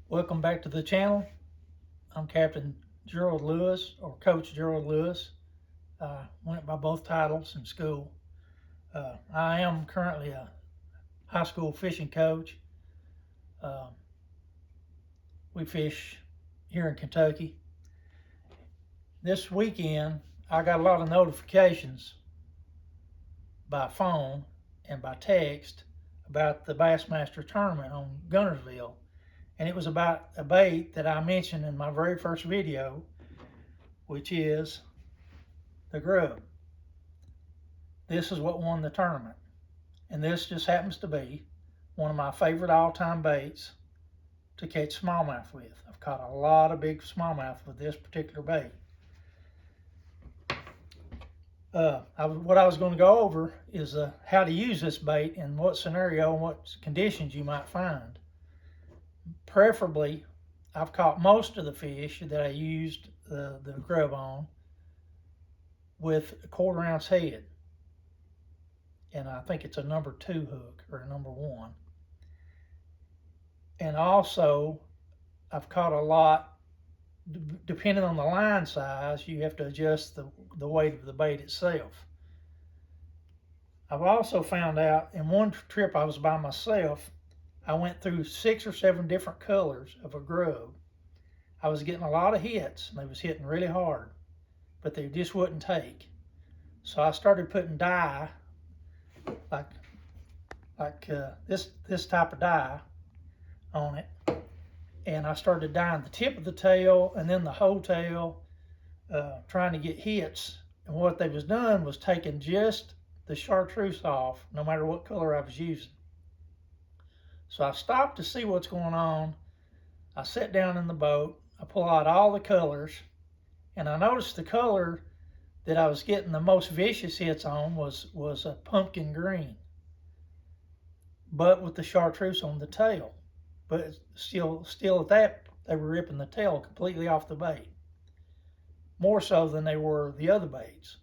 Welcome back to the channel. I'm Captain Gerald Lewis, or Coach Gerald Lewis. Went by both titles in school. I am currently a high school fishing coach. Uh, we fish here in Kentucky. This weekend, I got a lot of notifications by phone and by text about the Bassmaster tournament on Guntersville. And it was about a bait that I mentioned in my very first video, which is the grub. This is what won the tournament. And this just happens to be one of my favorite all-time baits to catch smallmouth with. I've caught a lot of big smallmouth with this particular bait. What I was going to go over is how to use this bait in what scenario and what conditions you might find. Preferably, I've caught most of the fish that I used the grub on with a 1/4 ounce head. And I think it's a number 2 hook or a number 1. And also, I've caught a lot, depending on the line size, you have to adjust the weight of the bait itself. I've also found out in one trip I was by myself, I went through 6 or 7 different colors of a grub. I was getting a lot of hits, and they was hitting really hard, but they just wouldn't take. So I started putting dye, like this type of dye on it, and I started dyeing the tip of the tail and then the whole tail, trying to get hits. And what they was done was taking just the chartreuse off, no matter what color I was using. So I stopped to see what's going on. I sat down in the boat, I pull out all the colors, and I noticed the color that I was getting the most vicious hits on was a pumpkin green, but with the chartreuse on the tail. But still at that, they were ripping the tail completely off the bait, more so than they were the other baits.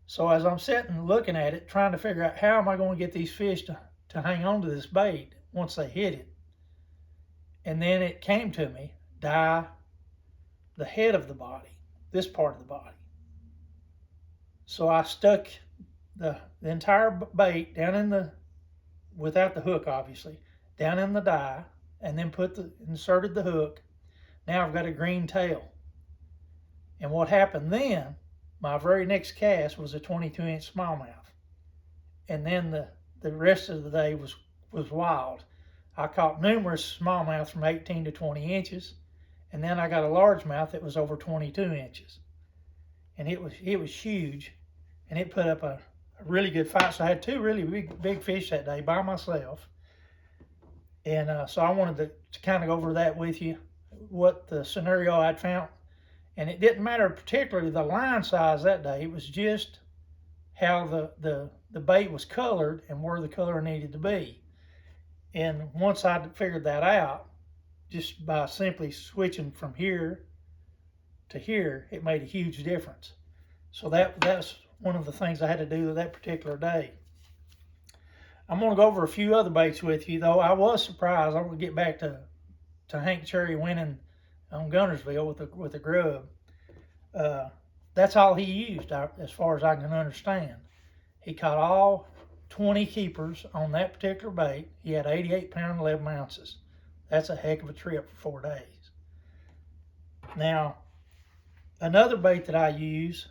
So as I'm sitting looking at it, trying to figure out how am I going to get these fish to hang on to this bait once they hit it, and then it came to me, dye the head of the body, this part of the body. So I stuck the entire bait down in the, without the hook obviously, down in the dye, and then inserted the hook. Now I've got a green tail. And what happened then, my very next cast was a 22-inch smallmouth. And then the rest of the day was wild. I caught numerous smallmouths from 18 to 20 inches, and then I got a largemouth that was over 22 inches. And it was huge, and it put up a really good fight. So I had 2 really big fish that day by myself. And so I wanted to kind of go over that with you, what the scenario I'd found. And it didn't matter particularly the line size that day. It was just how the bait was colored and where the color needed to be. And once I figured that out, just by simply switching from here to here, it made a huge difference. So that's one of the things I had to do that particular day. I'm going to go over a few other baits with you, though. I was surprised. I'm going to get back to Hank Cherry winning on Guntersville with the grub. That's all he used, as far as I can understand. He caught all 20 keepers on that particular bait. He had 88 pound, 11 ounces. That's a heck of a trip for 4 days. Now, another bait that I use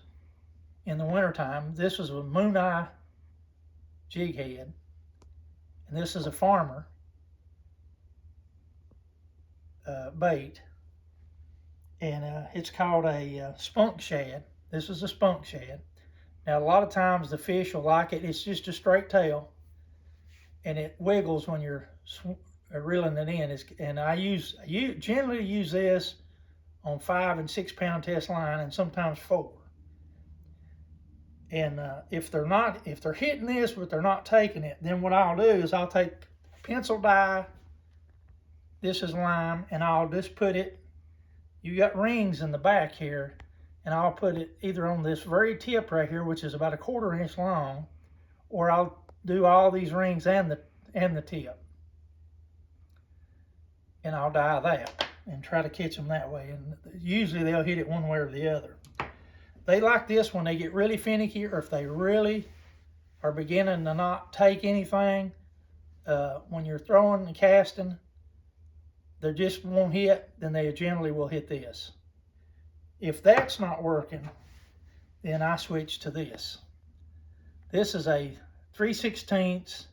in the wintertime, this was a Moon Eye jig head. And this is a farmer bait. And it's called a spunk shad. This is a spunk shad. Now, a lot of times the fish will like it. It's just a straight tail, and it wiggles when you're reeling it in. And I generally use this on 5 and 6 pound test line, and sometimes 4. And if they're hitting this but they're not taking it, then what I'll do is I'll take pencil dye. This is lime, and I'll just put it. You got rings in the back here, and I'll put it either on this very tip right here, which is about a 1/4 inch long, or I'll do all these rings and the tip. and I'll dye that and try to catch them that way. And usually they'll hit it one way or the other. They like this when they get really finicky, or if they really are beginning to not take anything. When you're throwing and casting, they just won't hit, then they generally will hit this. If that's not working, then I switch to this. This is a 3/16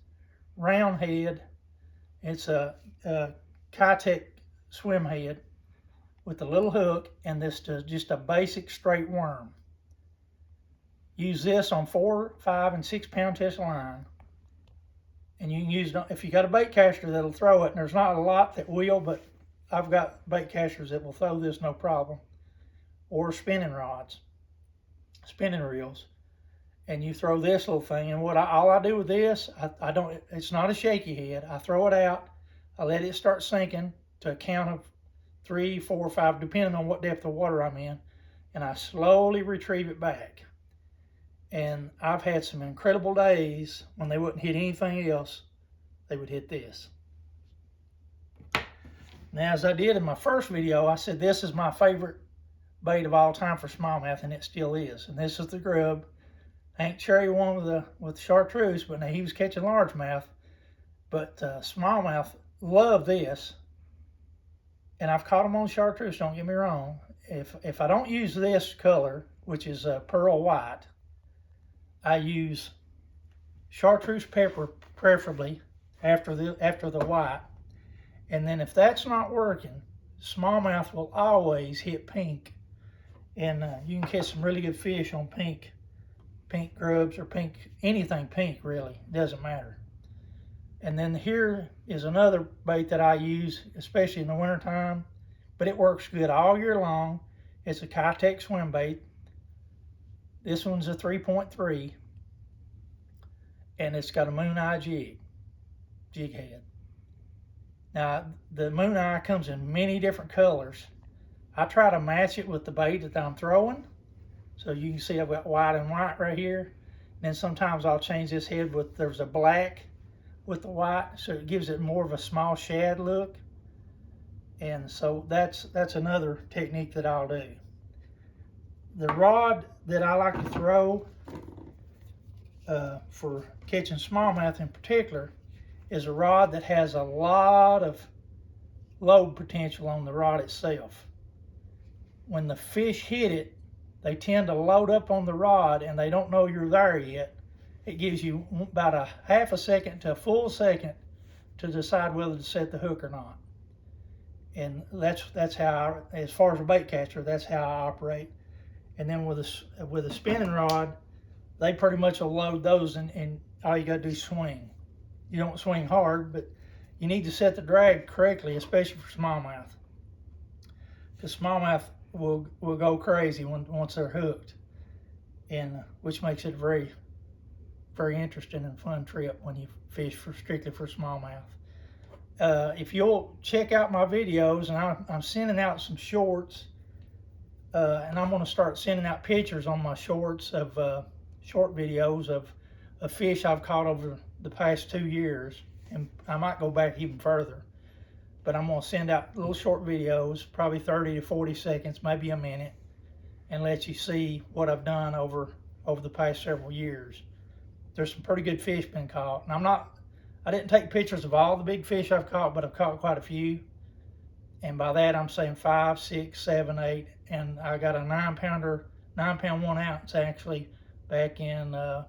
round head. It's a Kitech swim head with a little hook, and this is just a basic straight worm. Use this on 4, 5, and 6 pound test line. And you can use it if you got a bait caster that'll throw it. And there's not a lot that will, but I've got bait casters that will throw this no problem. Or spinning rods, spinning reels. And you throw this little thing, and all I do with this, I don't. It's not a shaky head. I throw it out. I let it start sinking to a count of 3, 4, 5, depending on what depth of water I'm in, and I slowly retrieve it back. And I've had some incredible days when they wouldn't hit anything else, they would hit this. Now, as I did in my first video, I said this is my favorite bait of all time for smallmouth, and it still is. And this is the grub. Hank Cherry won with chartreuse, but now he was catching largemouth. But smallmouth love this, and I've caught them on chartreuse. Don't get me wrong. If I don't use this color, which is pearl white, I use chartreuse pepper, preferably after the white. And then if that's not working, smallmouth will always hit pink, and you can catch some really good fish on pink grubs or pink, anything pink really, it doesn't matter. And then here is another bait that I use, especially in the wintertime, but it works good all year long. It's a Kitech swim bait. This one's a 3.3, and it's got a moon eye jig head. Now, the moon eye comes in many different colors. I try to match it with the bait that I'm throwing. So you can see I've got white and white right here. And then sometimes I'll change this head there's a black with the white, so it gives it more of a small shad look. And so that's another technique that I'll do. The rod that I like to throw for catching smallmouth in particular is a rod that has a lot of load potential on the rod itself. When the fish hit it, they tend to load up on the rod and they don't know you're there yet. It gives you about a half a second to a full second to decide whether to set the hook or not. And that's how, as far as a bait catcher, that's how I operate. And then with a spinning rod, they pretty much will load those, and all you got to do is swing. You don't swing hard, but you need to set the drag correctly, especially for smallmouth. Because smallmouth will go crazy once they're hooked, and which makes it very, very interesting and fun trip when you fish strictly for smallmouth. If you'll check out my videos, and I'm sending out some shorts, and I'm going to start sending out pictures on my shorts of short videos of fish I've caught over the past 2 years, and I might go back even further. But I'm going to send out little short videos, probably 30 to 40 seconds, maybe a minute, and let you see what I've done over the past several years. There's some pretty good fish been caught, and I didn't take pictures of all the big fish I've caught, but I've caught quite a few. And by that I'm saying 5, 6, 7, 8, and I got a 9-pounder, 9-pound 1 ounce actually back in I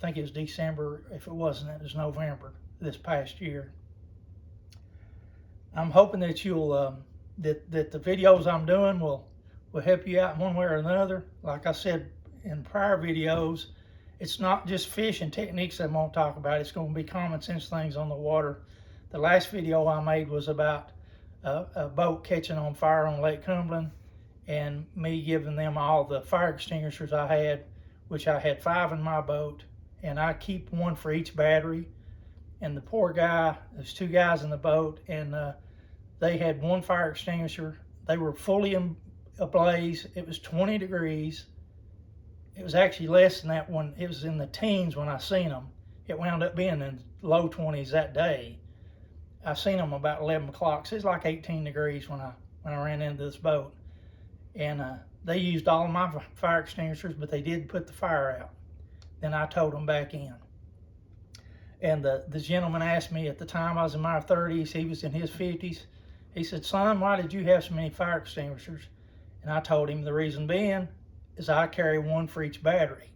think it was December. If it wasn't, it was November this past year. I'm hoping that you'll that the videos I'm doing will help you out in one way or another. Like I said in prior videos, it's not just fishing techniques that I'm going to talk about. It's going to be common sense things on the water. The last video I made was about a boat catching on fire on Lake Cumberland, and me giving them all the fire extinguishers I had, which I had 5 in my boat, and I keep one for each battery. And the poor guy, there's 2 guys in the boat, and they had 1 fire extinguisher. They were fully ablaze. It was 20 degrees. It was actually less than that when it was in the teens when I seen them. It wound up being in low 20s that day. I seen them about 11 o'clock. So it's like 18 degrees when I ran into this boat. And they used all of my fire extinguishers, but they did put the fire out. Then I towed them back in. And the gentleman asked me, at the time I was in my 30s, he was in his 50s. He said, "Son, why did you have so many fire extinguishers?" And I told him the reason being is I carry one for each battery.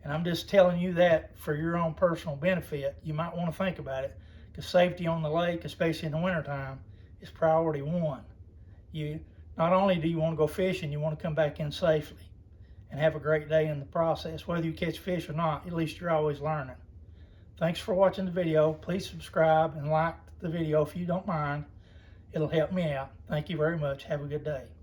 And I'm just telling you that for your own personal benefit. You might want to think about it, because safety on the lake, especially in the wintertime, is priority one. You not only do you want to go fishing, you want to come back in safely and have a great day in the process. Whether you catch fish or not, at least you're always learning. Thanks for watching the video. Please subscribe and like the video if you don't mind. It'll help me out. Thank you very much. Have a good day.